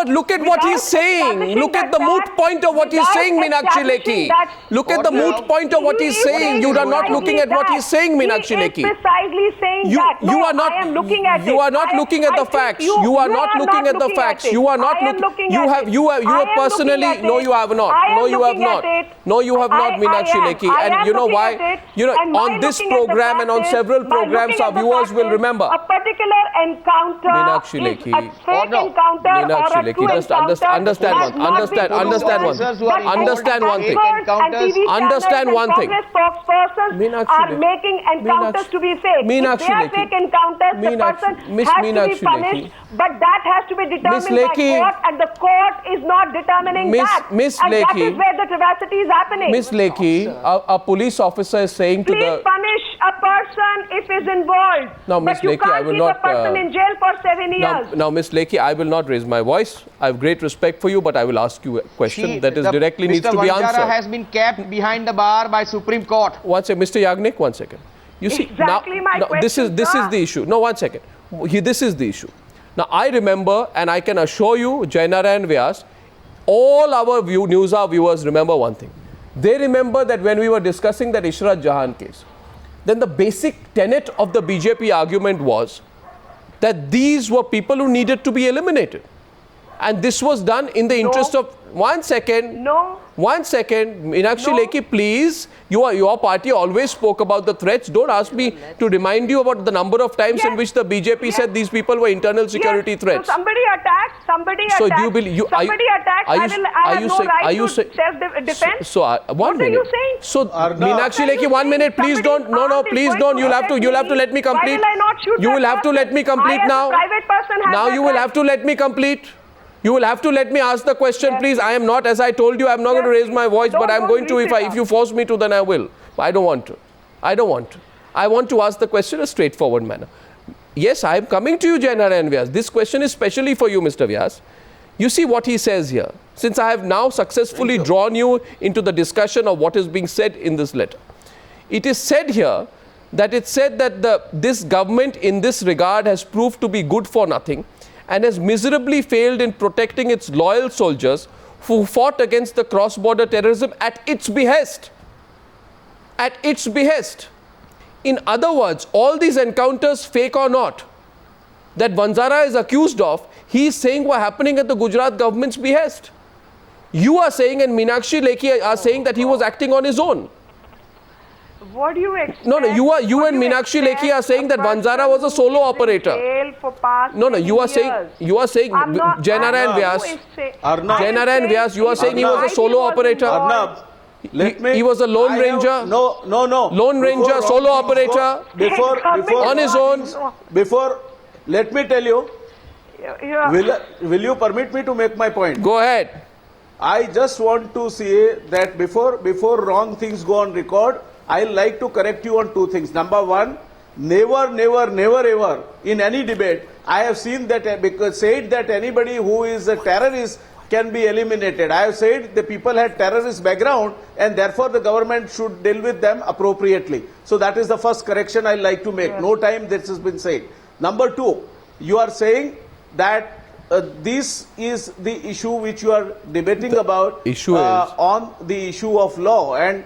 but look at what he's saying. Look at the moot point of what he's saying, Meenakshi Lekhi. Look at the moot point of what he's saying. You are not looking at what he's saying, Meenakshi Lekhi. He is precisely saying that. No, I am looking at it. You are not looking at the facts. You are not looking at the facts. You are not looking. You have personally. No, you have not. No, you have not. No, you have not, Meenakshi Lekhi. And you know why? You know, on this program and on several programs, our viewers will remember. A particular encounter Meenakshi is Lekhi. a fake encounter or a true encounter. Understand one thing. Understand one thing. Spokespersons are making encounters to be fake. If they are fake encounters, the person has to be punished, but that has to be determined by court, and the court is not determining that. And that is where the travesty is happening. Miss Lekhi, a police officer is saying to the... Please punish a person if is involved. Now, Miss Lekhi, I will not... But you can't keep a person in jail for 7 years. Now, Miss Lekhi, I will not raise my voice. I have great respect for you, but I will ask you a question that is directly needs to be answered. Mr. Vanzara has been kept behind the bar by Supreme Court. One second, Mr. Yagnik, 1 second. You see, exactly now this is the issue. No, 1 second. This is the issue. Now, I remember, and I can assure you, Jainara and Vyas, all our Newshour viewers remember one thing. They remember that when we were discussing that Ishrat Jahan case, then the basic tenet of the BJP argument was that these were people who needed to be eliminated. And this was done in the interest of... 1 second. No. 1 second. Meenakshi Lekhi, please. Your party always spoke about the threats. Don't ask me to remind you about the number of times in which the BJP said these people were internal security threats. So somebody attacked. Somebody attacked. I have no right to self-defense. So, what are you saying? So, Meenakshi Lekhi, 1 minute. Please don't. No, please don't. You'll have to let me complete. Why will I not shoot you will have to let me complete now. Private person has now you will have to let me complete. You will have to let me ask the question, please. I am not, as I told you, I am not going to raise my voice, but I am going to. If you force me to, then I will. But I don't want to. I don't want to. I want to ask the question in a straightforward manner. Yes, I am coming to you, Jainara and Vyas. This question is specially for you, Mr. Vyas. You see what he says here. Since I have now successfully drawn you into the discussion of what is being said in this letter. It is said here that this government in this regard has proved to be good for nothing, and has miserably failed in protecting its loyal soldiers who fought against the cross-border terrorism at its behest. At its behest. In other words, all these encounters, fake or not, that Vanzara is accused of, he is saying were happening at the Gujarat government's behest. You are saying, and Meenakshi Lekhi are saying, that he was acting on his own. What do you expect? No, you and Meenakshi Lekhi are saying that Vanzara was a solo operator. You are saying, Jainara and Vyas, Jainara and Vyas, you are saying he was a solo operator. He was a lone ranger. No. Lone ranger, solo operator. Before on his own. Let me tell you. Will you permit me to make my point? Go ahead. I just want to say that before wrong things go on record, I like to correct you on 2 things. Number 1, never ever in any debate I have seen that said that anybody who is a terrorist can be eliminated. I have said the people had terrorist background and therefore the government should deal with them appropriately. So that is the first correction I like to make. Yes. No time this has been said. Number 2, you are saying that this is the issue which you are debating about on the issue of law, and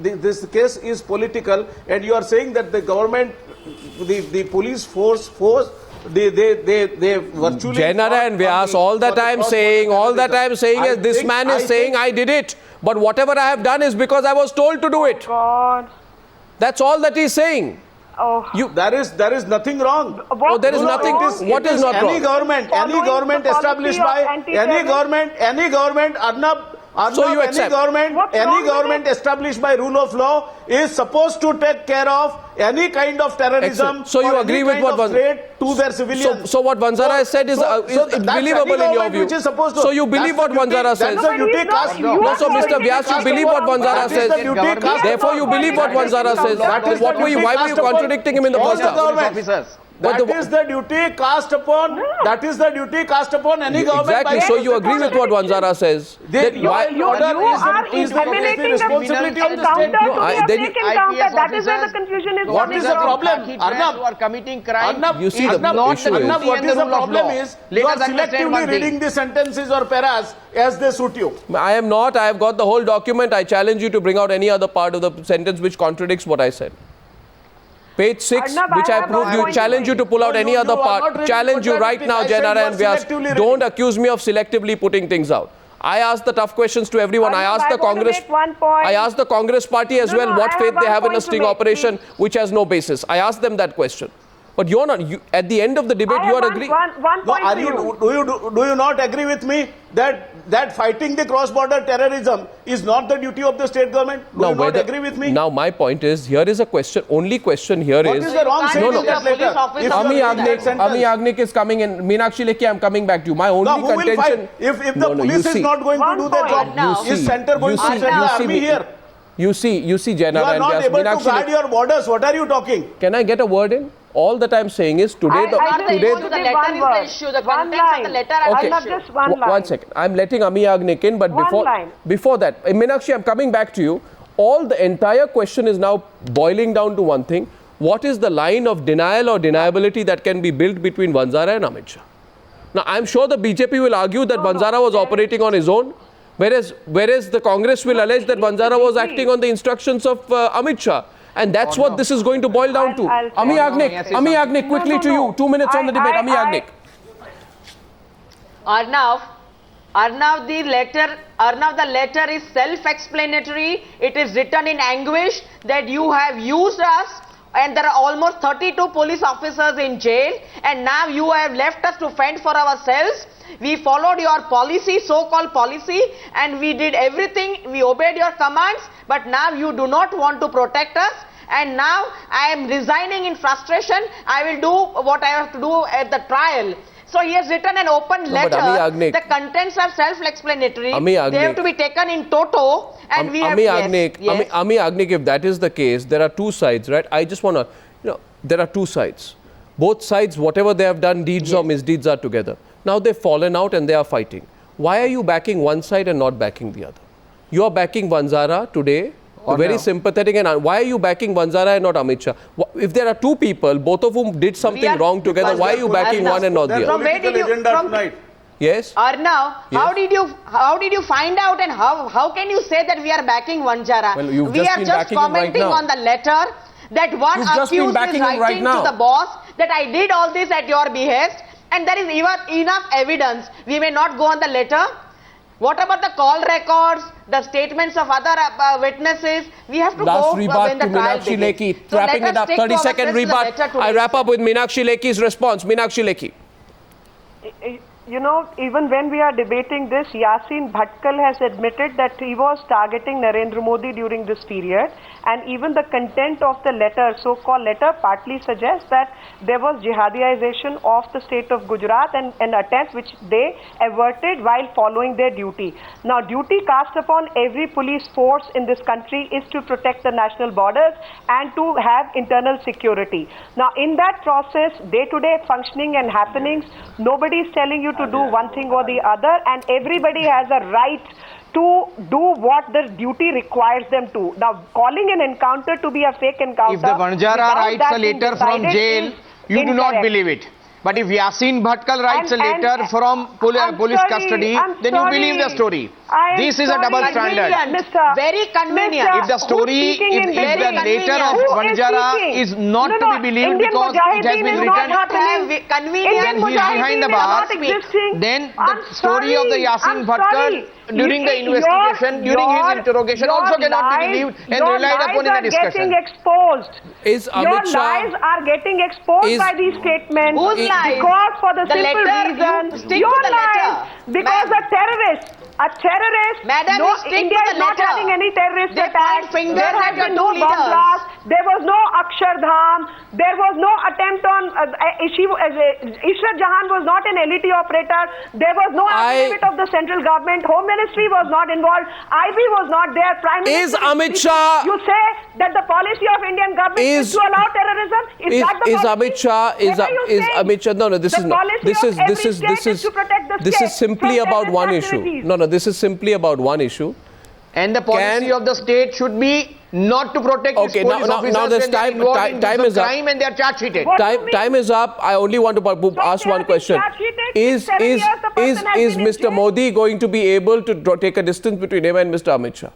this case is political, and you are saying that the government, the police force, they virtually... Jainara and Vyas, all that I am saying is this man is saying I did it, but whatever I have done is because I was told to do it. God. That's all that he is saying. There is nothing wrong. There is nothing. What is not wrong? Any government established by any government, Arnab, any government established by rule of law is supposed to take care of any kind of terrorism. So you agree with what threat to their civilians. So what Vanzara has said is believable in your view. So you believe what Vanzara says. No, so Mr. Vyas, you believe what Vanzara says. Therefore, you believe what Vanzara says. Why were you contradicting him in the first half? That is the duty cast upon. That is the duty cast upon any government. Exactly. So you agree with what Vanzara says? You are eliminating the responsibility of the state. That is where the confusion is. What is the problem? Arnab, you are committing crime. You see, the issue is, what is the problem is you are selectively reading the sentences or paras as they suit you. I am not. I have got the whole document. I challenge you to bring out any other part of the sentence which contradicts what I said. Page 6, which I proved you. Challenge you to pull out any other part. Challenge you right now, Janara and Vyas. Don't accuse me of selectively putting things out. I asked the tough questions to everyone. I asked the Congress. I asked the Congress party as well what faith they have in a sting operation which has no basis. I asked them that question. But you're not. At the end of the debate, you are agreeing. Do you not agree with me that fighting the cross-border terrorism is not the duty of the state government? Do you not agree with me? Now, my point is, here is a question. Only question here what is the wrong sentence that letter? Ami Agnik is coming in. Meenakshi Lekhi, I'm coming back to you. My only contention. If the police is not going to do their job, is center going to send the army here? You see, Janara. You are not able to guard your borders. What are you talking? Can I get a word in? All that I'm saying is today the letter is the issue. The contents of the letter are the issue. One second. I'm letting Ami Agnik in, but before that, Meenakshi, I'm coming back to you. The entire question is now boiling down to one thing. What is the line of denial or deniability that can be built between Vanzara and Amit Shah? Now, I'm sure the BJP will argue that Vanzara was operating on his own, whereas the Congress will allege that Vanzara was acting on the instructions of Amit Shah. And that's what this is going to boil down to. Ami Agnik, quickly to you. 2 minutes on the debate. Ami Agnik. Arnav, the letter is self-explanatory. It is written in anguish that you have used us, and there are almost 32 police officers in jail, and now you have left us to fend for ourselves. We followed your policy, so-called policy, and we did everything. We obeyed your commands, but now you do not want to protect us. And now I am resigning in frustration. I will do what I have to do at the trial. So he has written an open letter. The contents are self-explanatory. They have to be taken in toto. And we have. Ami Agnik, if that is the case, there are two sides, right? I just want to, there are two sides. Both sides, whatever they have done, deeds or misdeeds are together. Now they've fallen out and they are fighting. Why are you backing one side and not backing the other? You are backing Vanzara today. Very sympathetic. And why are you backing Vanzara and not Amit Shah? If there are two people, both of whom did something wrong together, why are you backing one and not the other? Yes. Arnav, how did you find out, and how can you say that we are backing Vanzara? Well, we are just commenting on the letter that one accused is writing to the boss that I did all this at your behest, and there is enough evidence. We may not go on the letter. What about the call records, the statements of other witnesses? We have to go when the trial begins. Lekhi, wrapping it up, 30-second rebut. I wrap up with Meenakshi Lekhi's response. Meenakshi Lekhi. Even when we are debating this, Yasin Bhatkal has admitted that he was targeting Narendra Modi during this period, and even the content of the letter, so-called letter, partly suggests that there was jihadization of the state of Gujarat and an attempt which they averted while following their duty. Now, duty cast upon every police force in this country is to protect the national borders and to have internal security. Now, in that process, day-to-day functioning and happenings, nobody is telling you to do one thing or the other, and everybody has a right to do what the duty requires them to. Now, calling an encounter to be a fake encounter... If the Vanzara writes a letter from jail, you do not believe it. But if Yasin Bhatkal writes a letter from police custody, then you believe the story. This is a double standard. Very convenient. If the story, if the letter of Vanzara is not to be believed because it has been written, then he is behind the bars, then the story of the Yasin Bhatkal during the investigation, during his interrogation also cannot be believed and relied upon in the discussion. Your lies are getting exposed by these statements. Because for the simple reason, your lies, because a terrorist, A terrorist? Madam, no, stick India to the is not letter. having any terrorist They attacks. point fingers There at has your been two no bomb leaders. blast. There was no Akshardham. There was no attempt on Ishrat Jahan was not an LET operator. There was no affidavit of the central government. Home Ministry was not involved. IB was not there. Prime Is Minister Amit Shah? You say that the policy of Indian government is to allow terrorism? Is that the is policy? Amit Shah? Is Amit Shah? No, this is not. This is simply about one issue. No, this is simply about one issue. And the policy of the state should be not to protect its police officers now this when they are involved in time is up. crime and they are charge sheeted. Time is up. I only want to ask one question. Is Mr. Modi going to be able to take a distance between him and Mr. Amit Shah?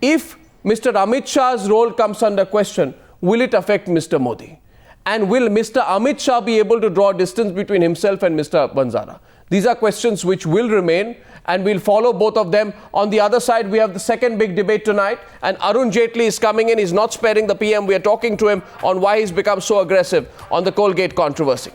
If Mr. Amit Shah's role comes under question, will it affect Mr. Modi? And will Mr. Amit Shah be able to draw distance between himself and Mr. Vanzara? These are questions which will remain, and we'll follow both of them. On the other side, we have the second big debate tonight, and Arun Jaitley is coming in. He's not sparing the PM. We are talking to him on why he's become so aggressive on the Colgate controversy.